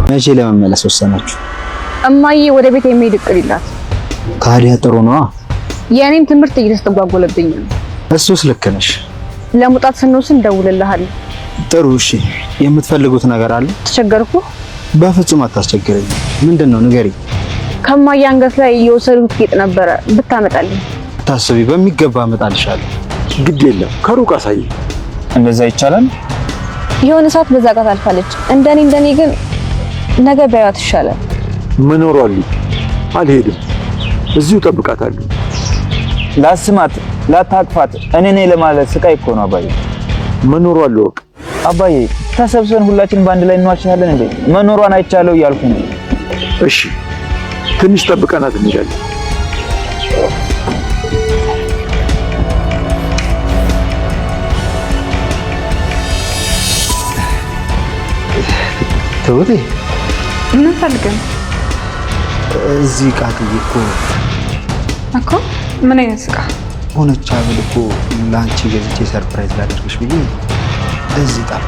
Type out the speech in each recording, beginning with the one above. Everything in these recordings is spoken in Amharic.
መቼ ለመመለስ ወሰናችሁ? እማዬ ወደ ቤት የሚሄድ እቅድ ይላት። ታዲያ ጥሩ ነው። የኔም ትምህርት እየተስተጓጎለብኝ ነው። እሱስ ልክ ነሽ። ለመውጣት ስንወስን ደውልልሃለሁ። ጥሩ እሺ። የምትፈልጉት ነገር አለ? ተቸገርኩ? በፍጹም አታስቸግረኝ። ምንድነው ንገሪኝ። ከማዬ አንገት ላይ የወሰዱት ጌጥ ነበረ ብታመጣልኝ። ታስቢ፣ በሚገባ አመጣልሻለሁ። ግድ የለም ከሩቅ አሳይ። እንደዛ ይቻላል? የሆነ ሰዓት በዛ ጋር ታልፋለች። እንደኔ ግን ነገ ባያት ይሻላል። መኖሯል። አልሄድም፣ እዚሁ ጠብቃታለሁ። ላስማት ላታቅፋት እኔ ነኝ ለማለት ስቃይ እኮ ነው አባዬ። መኖሯል ወቅ አባዬ፣ ተሰብስበን ሁላችን ባንድ ላይ እንዋችናለን እንዴ? መኖሯን አይቻለው እያልኩ ነው። እሺ ትንሽ ጠብቀናት እንሄዳለን። ተውቴ ምን ፈልገን? እዚህ ዕቃ ጥይት እኮ ምን አይነት ዕቃ? ሆነች አብል እኮ ላንቺ ገዝቼ ሰርፕራይዝ ላደርግሽ ብዬ እዚህ ጣፍ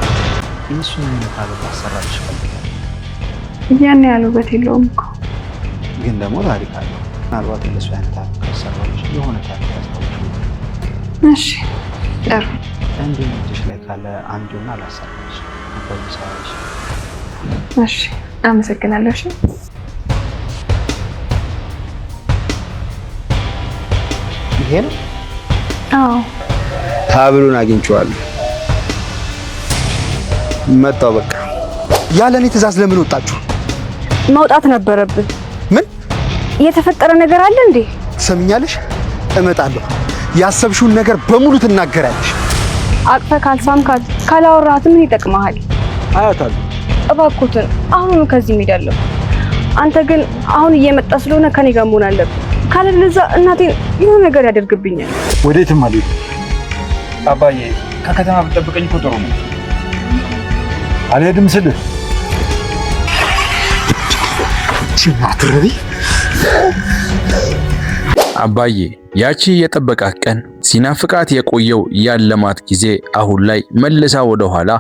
እሱን አይነት አሰራልሽ ፈልጋለሁ። ያን ያለው በት የለውም እኮ ግን ደግሞ ታሪክ አለው። ምናልባት እንደሱ አይነት ታሪክ ከሰራልሽ የሆነ ታሪክ ያስታውሽ። እሺ ጥሩ። እንዴት እጅሽ ላይ ካለ አንዱና ላሰራልሽ አባይሳሽ። እሺ አመሰግናለሁ። እሺ ይሄ ነው? አዎ ሀብሉን አግኝቼዋለሁ። መጣው በቃ። ያለኔ ትዕዛዝ ለምን ወጣችሁ? መውጣት ነበረብን። ምን የተፈጠረ ነገር አለ እንዴ? ትሰምኛለሽ? እመጣለሁ። ያሰብሽውን ነገር በሙሉ ትናገራለሽ። አቅፈ ካልሳምካት ካላወራሃት ምን ይጠቅምሃል? አያታለሁ። እባክዎትን አሁኑ ከዚህ እሄዳለሁ። አንተ ግን አሁን እየመጣ ስለሆነ ከኔ ጋር መሆን አለብህ። ካለበለዚያ እናቴን የሆነ ነገር ያደርግብኛል። ወዴትም አልሄድም። አባዬ ከከተማ ብትጠብቀኝ እኮ ጥሩ ነው። አልሄድም ስልህ ሲናትረቢ አባዬ ያቺ የጠበቃት ቀን ሲናፍቃት የቆየው ያለማት ጊዜ አሁን ላይ መልሳ ወደ ኋላ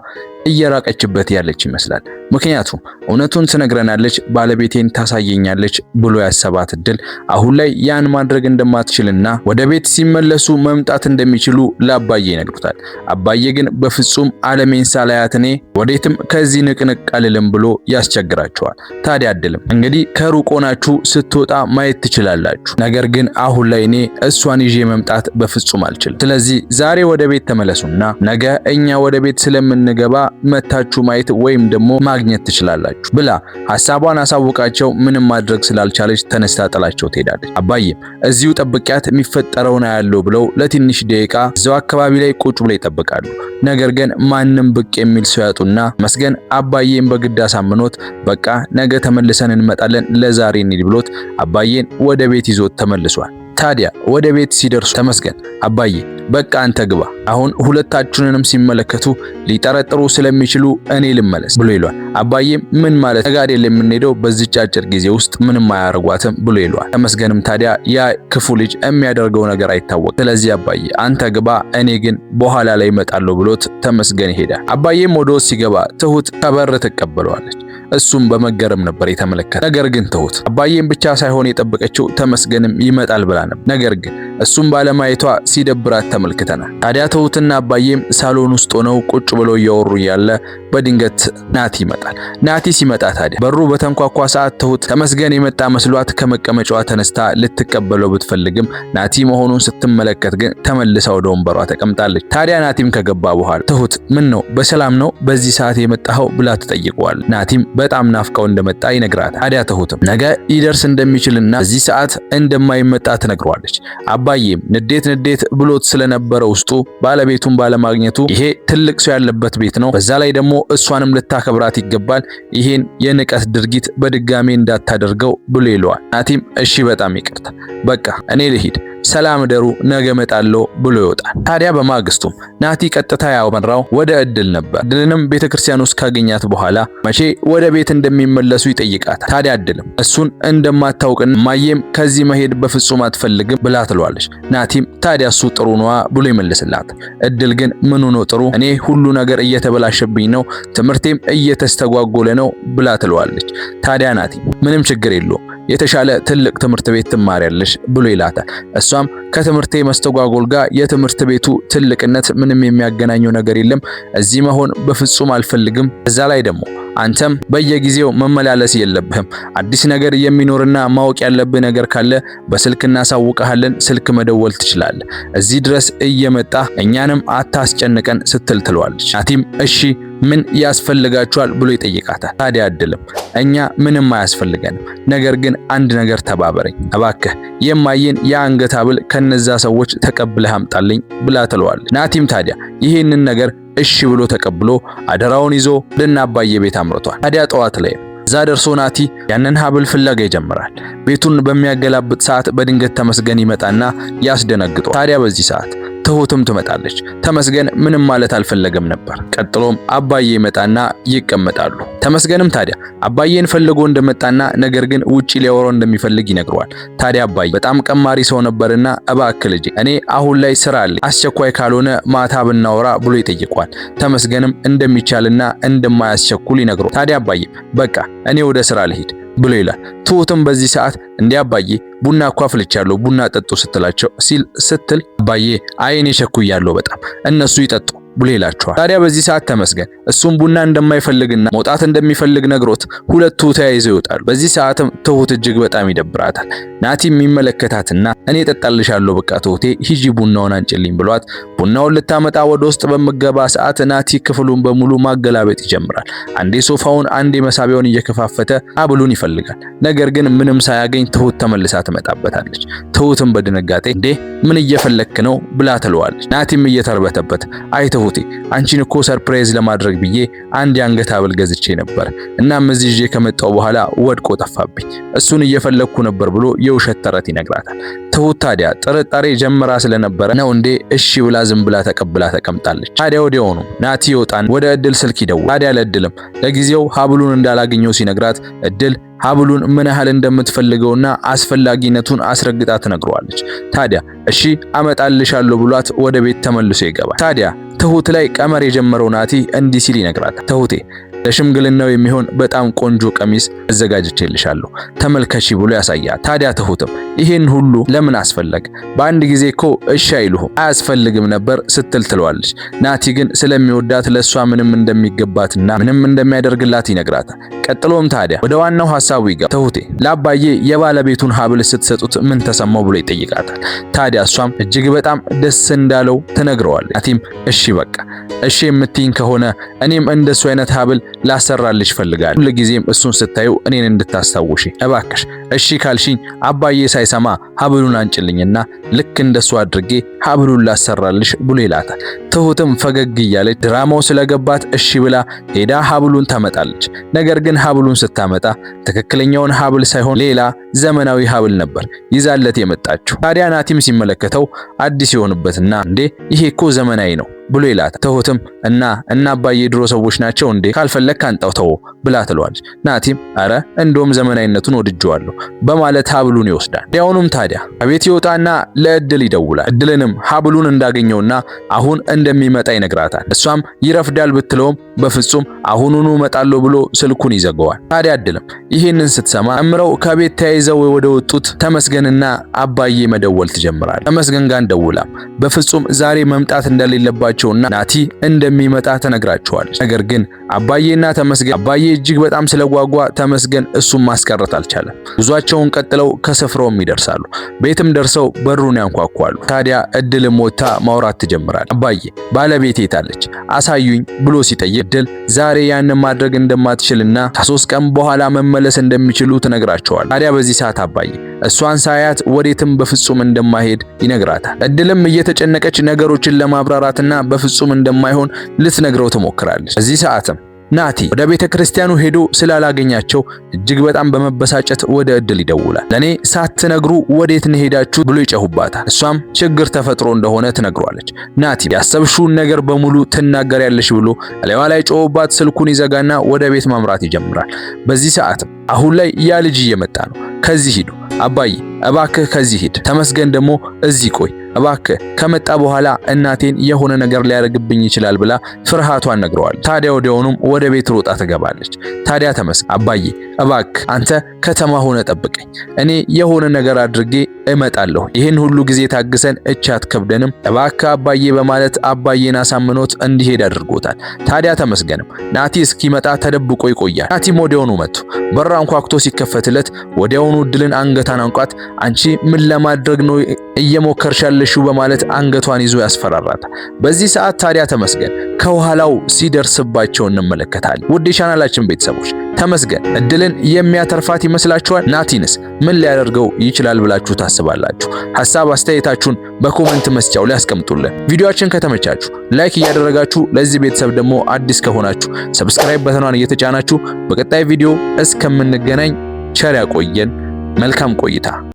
እየራቀችበት ያለች ይመስላል። ምክንያቱም እውነቱን ትነግረናለች፣ ባለቤቴን ታሳየኛለች ብሎ ያሰባት እድል አሁን ላይ ያን ማድረግ እንደማትችልና ወደ ቤት ሲመለሱ መምጣት እንደሚችሉ ለአባዬ ይነግሩታል። አባዬ ግን በፍጹም ዓለሜን ሳላያት እኔ ወዴትም ከዚህ ንቅንቅ አልልም ብሎ ያስቸግራቸዋል። ታዲያ አድልም እንግዲህ ከሩቅ ሆናችሁ ስትወጣ ማየት ትችላላችሁ። ነገር ግን አሁን ላይ እኔ እሷን ይዤ መምጣት በፍጹም አልችልም። ስለዚህ ዛሬ ወደ ቤት ተመለሱና ነገ እኛ ወደ ቤት ስለምንገባ መታችሁ ማየት ወይም ደግሞ ማግኘት ትችላላችሁ ብላ ሐሳቧን አሳውቃቸው ምንም ማድረግ ስላልቻለች ተነስታ ጥላቸው ትሄዳለች። አባዬም እዚሁ ጠብቂያት የሚፈጠረውን ያለው ብለው ለትንሽ ደቂቃ እዛው አካባቢ ላይ ቁጭ ብለው ይጠብቃሉ። ነገር ግን ማንም ብቅ የሚል ሰው ያጡና መስገን አባዬን በግድ አሳምኖት በቃ ነገ ተመልሰን እንመጣለን ለዛሬ እንሂድ ብሎት አባዬን ወደ ቤት ይዞት ተመልሷል። ታዲያ ወደ ቤት ሲደርሱ ተመስገን አባዬ በቃ አንተ ግባ፣ አሁን ሁለታችሁንም ሲመለከቱ ሊጠረጥሩ ስለሚችሉ እኔ ልመለስ ብሎ ይሏል። አባዬም ምን ማለት ተጋዴ የምንሄደው በዚህች አጭር ጊዜ ውስጥ ምንም አያረጓትም ብሎ ይሏል። ተመስገንም ታዲያ ያ ክፉ ልጅ የሚያደርገው ነገር አይታወቅም። ስለዚህ አባዬ አንተ ግባ፣ እኔ ግን በኋላ ላይ እመጣለሁ ብሎት ተመስገን ይሄዳል። አባዬም ወደ ውስጥ ሲገባ ትሁት ከበር ትቀበለዋለች። እሱም በመገረም ነበር የተመለከተ። ነገር ግን ትሁት አባዬን ብቻ ሳይሆን የጠበቀችው ተመስገንም ይመጣል ብላ ነበር። ነገር ግን እሱም ባለማየቷ ሲደብራት ተመልክተናል። ታዲያ ትሁትና አባዬም ሳሎን ውስጥ ሆነው ቁጭ ብለው እያወሩ ያለ በድንገት ናቲ ይመጣል። ናቲ ሲመጣ ታዲያ በሩ በተንኳኳ ሰዓት ትሁት ተመስገን የመጣ መስሏት ከመቀመጫዋ ተነስታ ልትቀበለው ብትፈልግም ናቲ መሆኑን ስትመለከት ግን ተመልሳ ወደ ወንበሯ ተቀምጣለች። ታዲያ ናቲም ከገባ በኋላ ትሁት ምን ነው በሰላም ነው በዚህ ሰዓት የመጣኸው ብላ ትጠይቀዋለች። ናቲም በጣም ናፍቀው እንደመጣ ይነግራታል። ታዲያ ትሁትም ነገ ሊደርስ እንደሚችልና በዚህ ሰዓት እንደማይመጣ ትነግረዋለች። አባዬም ንዴት ብሎት ስለነበረ ውስጡ ባለቤቱን ባለማግኘቱ ይሄ ትልቅ ሰው ያለበት ቤት ነው፣ በዛ ላይ ደግሞ እሷንም ልታከብራት ይገባል፣ ይሄን የንቀት ድርጊት በድጋሚ እንዳታደርገው ብሎ ይለዋል። ናቲም እሺ በጣም ይቅርታ፣ በቃ እኔ ልሂድ፣ ሰላም ደሩ፣ ነገ እመጣለሁ ብሎ ይወጣል። ታዲያ በማግስቱም ናቲ ቀጥታ ያመራው ወደ እድል ነበር። እድልንም ቤተክርስቲያን ውስጥ ካገኛት በኋላ መቼ ወደ ቤት እንደሚመለሱ ይጠይቃታል። ታዲያ እድልም እሱን እንደማታውቅና ማየም ከዚህ መሄድ በፍጹም አትፈልግም ብላ ትለዋለች። ናቲም ታዲያ እሱ ጥሩ ነዋ ብሎ ይመልስላታል። እድል ግን ምን ሆኖ ጥሩ? እኔ ሁሉ ነገር እየተበላሸብኝ ነው፣ ትምህርቴም እየተስተጓጎለ ነው ብላ ትለዋለች። ታዲያ ናቲ ምንም ችግር የለውም የተሻለ ትልቅ ትምህርት ቤት ትማሪያለሽ ብሎ ይላታል። እሷም ከትምህርቴ መስተጓጎል ጋር የትምህርት ቤቱ ትልቅነት ምንም የሚያገናኘው ነገር የለም፣ እዚህ መሆን በፍጹም አልፈልግም። እዛ ላይ ደግሞ አንተም በየጊዜው መመላለስ የለብህም። አዲስ ነገር የሚኖርና ማወቅ ያለብህ ነገር ካለ በስልክ እናሳውቀሃለን፣ ስልክ መደወል ትችላለህ። እዚህ ድረስ እየመጣ እኛንም አታስጨንቀን ስትል ትለዋለች። ናቲም እሺ ምን ያስፈልጋችኋል ብሎ ይጠይቃታል። ታዲያ እድልም እኛ ምንም አያስፈልገንም፣ ነገር ግን አንድ ነገር ተባበረኝ እባክህ፣ የማየን የአንገት ሐብል ከነዛ ሰዎች ተቀብለህ አምጣልኝ ብላ ትለዋለች። ናቲም ታዲያ ይህንን ነገር እሺ ብሎ ተቀብሎ አደራውን ይዞ ለአባዬ ቤት አምርቷል። ታዲያ ጠዋት ላይ እዛ ደርሶ ናቲ ያንን ሐብል ፍለጋ ይጀምራል። ቤቱን በሚያገላብጥ ሰዓት በድንገት ተመስገን ይመጣና ያስደነግጠዋል። ታዲያ በዚህ ሰዓት ትሁትም ትመጣለች። ተመስገን ምንም ማለት አልፈለገም ነበር። ቀጥሎም አባዬ ይመጣና ይቀመጣሉ። ተመስገንም ታዲያ አባዬን ፈልጎ እንደመጣና ነገር ግን ውጪ ሊያወራው እንደሚፈልግ ይነግረዋል። ታዲያ አባዬ በጣም ቀማሪ ሰው ነበርና እባክህ ልጄ እኔ አሁን ላይ ስራ አለኝ፣ አስቸኳይ ካልሆነ ማታ ብናወራ ብሎ ይጠይቀዋል። ተመስገንም እንደሚቻልና እንደማያስቸኩል ይነግረዋል። ታዲያ አባዬ በቃ እኔ ወደ ስራ ልሂድ ብሎ ይላል። ትሁትም በዚህ ሰዓት እንዴ አባዬ ቡና እኮ አፍልቻለሁ ቡና ጠጡ ስትል አባዬ አይኔ ቸኩያለሁ በጣም እነሱ ይጠጡ ብሎ ይላቸዋል። ታዲያ በዚህ ሰዓት ተመስገን እሱም ቡና እንደማይፈልግና መውጣት እንደሚፈልግ ነግሮት ሁለቱ ተያይዘው ይወጣሉ። በዚህ ሰዓትም ትሁት እጅግ በጣም ይደብራታል። ናቲ የሚመለከታትና እኔ እጠጣልሻለሁ በቃ ትሁቴ ሂጂ ቡናውን አንጭልኝ ብሏት ቡናውን ልታመጣ ወደ ውስጥ በመገባ ሰዓት ናቲ ክፍሉን በሙሉ ማገላበጥ ይጀምራል። አንዴ ሶፋውን አንዴ መሳቢያውን እየከፋፈተ ሐብሉን ይፈልጋል። ነገር ግን ምንም ሳያገኝ ትሁት ተመልሳ ትመጣበታለች። ትሁትም በድንጋጤ እንዴ ምን እየፈለክ ነው ብላ ትለዋለች። ናቲም እየተርበተበት አይተው አንቺን እኮ ሰርፕራይዝ ለማድረግ ብዬ አንድ የአንገት ሐብል ገዝቼ ነበር እናም እዚህ ይዤ ከመጣው በኋላ ወድቆ ጠፋብኝ እሱን እየፈለኩ ነበር ብሎ የውሸት ተረት ይነግራታል። ትሁት ታዲያ ጥርጣሬ ጀምራ ስለነበረ ነው እንዴ እሺ ብላ ዝም ብላ ተቀብላ ተቀምጣለች። ታዲያ ወዲያውኑ ናቲ ይወጣን ወደ እድል ስልክ ይደውላል። ታዲያ ለእድልም ለጊዜው ሐብሉን እንዳላገኘው ሲነግራት እድል ሐብሉን ምን ያህል እንደምትፈልገውና አስፈላጊነቱን አስረግጣ ትነግረዋለች። ታዲያ እሺ አመጣልሻለሁ ብሏት ወደ ቤት ተመልሶ ይገባል። ታዲያ ትሁት ላይ ቀመር የጀመረው ናቲ እንዲህ ሲል ይነግራታል። ትሁቴ ለሽምግልናው የሚሆን በጣም ቆንጆ ቀሚስ አዘጋጅቼልሻለሁ ተመልከቺ ብሎ ያሳያል። ታዲያ ትሁትም ይሄን ሁሉ ለምን አስፈለገ? በአንድ ጊዜ እኮ እሺ አይሉህም አያስፈልግም ነበር ስትል ትለዋለች። ናቲ ግን ስለሚወዳት ለሷ ምንም እንደሚገባትና ምንም እንደሚያደርግላት ይነግራታል። ቀጥሎም ታዲያ ወደ ዋናው ሐሳቡ ይገባል። ትሁቴ ለአባዬ የባለቤቱን ሐብል ስትሰጡት ምን ተሰማው ብሎ ይጠይቃታል። ታዲያ እሷም እጅግ በጣም ደስ እንዳለው ትነግረዋለች። ናቲም እሺ በቃ እሺ የምትይኝ ከሆነ እኔም እንደሱ አይነት ሐብል ላሰራልሽ ፈልጋለሁ። ሁልጊዜም እሱን ስታዩ እኔን እንድታስታውሺ እባክሽ እሺ ካልሽኝ አባዬ ሳይሰማ ሐብሉን አንጭልኝና ልክ እንደሱ አድርጌ ሐብሉን ላሰራልሽ ብሎ ይላታል። ትሁትም ፈገግ እያለች ድራማው ስለገባት እሺ ብላ ሄዳ ሐብሉን ታመጣለች። ነገር ግን ሐብሉን ስታመጣ ትክክለኛውን ሐብል ሳይሆን ሌላ ዘመናዊ ሐብል ነበር ይዛለት የመጣችው። ታዲያ ናቲም ሲመለከተው አዲስ የሆነበትና እንዴ ይሄ እኮ ዘመናዊ ነው ብሎ ይላታል። ትሁትም እና አባዬ ድሮ ሰዎች ናቸው እንዴ ካልፈለክ አንጣው ተው ብላ ትለዋለች። ናቲም አረ እንደውም ዘመናዊነቱን ወድጄዋለሁ በማለት ሐብሉን ይወስዳል። ያውኑም ታዲያ ከቤት ይወጣና ለእድል ይደውላል። እድልንም ሐብሉን እንዳገኘውና አሁን እንደሚመጣ ይነግራታል። እሷም ይረፍዳል ብትለውም በፍጹም አሁኑኑ እመጣለሁ ብሎ ስልኩን ይዘጋዋል። ታዲያ እድልም ይህንን ስትሰማ እምረው ከቤት ተያይዘው ወደ ወጡት ተመስገንና አባዬ መደወል ትጀምራለች። ተመስገን ጋር ደውላም በፍጹም ዛሬ መምጣት እንደሌለባቸውና ናቲ እንደሚመጣ ተነግራቸዋለች። ነገር ግን አባዬና ተመስገን አባዬ እጅግ በጣም ስለጓጓ ተመስገን እሱን ማስቀረት አልቻለም። ጉዟቸውን ቀጥለው ከስፍራውም ይደርሳሉ። ቤትም ደርሰው በሩን ያንኳኳሉ። ታዲያ እድልም ወጥታ ማውራት ትጀምራለች። አባዬ ባለቤቴ የታለች አሳዩኝ ብሎ ሲጠይቅ እድል ዛሬ ያንን ማድረግ እንደማትችልና ከ3 ቀን በኋላ መመለስ እንደሚችሉ ትነግራቸዋለች። ታዲያ በዚህ ሰዓት አባዬ እሷን ሳያት ወዴትም በፍጹም እንደማይሄድ ይነግራታል። እድልም እየተጨነቀች ነገሮችን ለማብራራትና በፍጹም እንደማይሆን ልትነግረው ትሞክራለች። በዚህ ሰዓትም ናቲ ወደ ቤተ ክርስቲያኑ ሄዶ ስላላገኛቸው እጅግ በጣም በመበሳጨት ወደ እድል ይደውላል። ለኔ ሳትነግሩ ወዴት ነው ሄዳችሁ ብሎ ይጨሁባታል። እሷም ችግር ተፈጥሮ እንደሆነ ትነግሯለች። ናቲ ያሰብሽውን ነገር በሙሉ ትናገሪያለሽ ብሎ ለዋ ላይ ጮህባት ስልኩን ይዘጋና ወደ ቤት ማምራት ይጀምራል። በዚህ ሰዓት አሁን ላይ ያ ልጅ እየመጣ ነው። ከዚህ ሂዱ አባዬ እባክህ ከዚህ ሂድ፣ ተመስገን ደግሞ እዚህ ቆይ እባክህ ከመጣ በኋላ እናቴን የሆነ ነገር ሊያደርግብኝ ይችላል ብላ ፍርሃቷን ነግረዋል። ታዲያ ወዲያውኑም ወደ ቤት ሮጣ ትገባለች። ታዲያ ተመስገን አባዬ እባክህ አንተ ከተማ ሆነ ጠብቀኝ፣ እኔ የሆነ ነገር አድርጌ እመጣለሁ፣ ይህን ሁሉ ጊዜ ታግሰን እቻት ከብደንም እባክህ አባዬ በማለት አባዬን አሳምኖት እንዲሄድ አድርጎታል። ታዲያ ተመስገንም ናቲ እስኪመጣ ተደብቆ ይቆያል። ናቲም ወዲያውኑ መጥቶ በር አንኳኩቶ ሲከፈትለት ወዲያውኑ እድልን አንገታን አንቋት አንቺ ምን ለማድረግ ነው እየሞከርሻለሽው በማለት አንገቷን ይዞ ያስፈራራታል። በዚህ ሰዓት ታዲያ ተመስገን ከኋላው ሲደርስባቸው እንመለከታለን። ውድ የቻናላችን ቤተሰቦች ተመስገን እድልን የሚያተርፋት ይመስላችኋል? ናቲንስ ምን ሊያደርገው ይችላል ብላችሁ ታስባላችሁ? ሐሳብ አስተያየታችሁን በኮሜንት መስጫው ላይ አስቀምጡልን። ቪዲዮአችን ከተመቻችሁ ላይክ እያደረጋችሁ ለዚህ ቤተሰብ ደግሞ አዲስ ከሆናችሁ ሰብስክራይብ በተኗን እየተጫናችሁ በቀጣይ ቪዲዮ እስከምንገናኝ ቸር ያቆየን። መልካም ቆይታ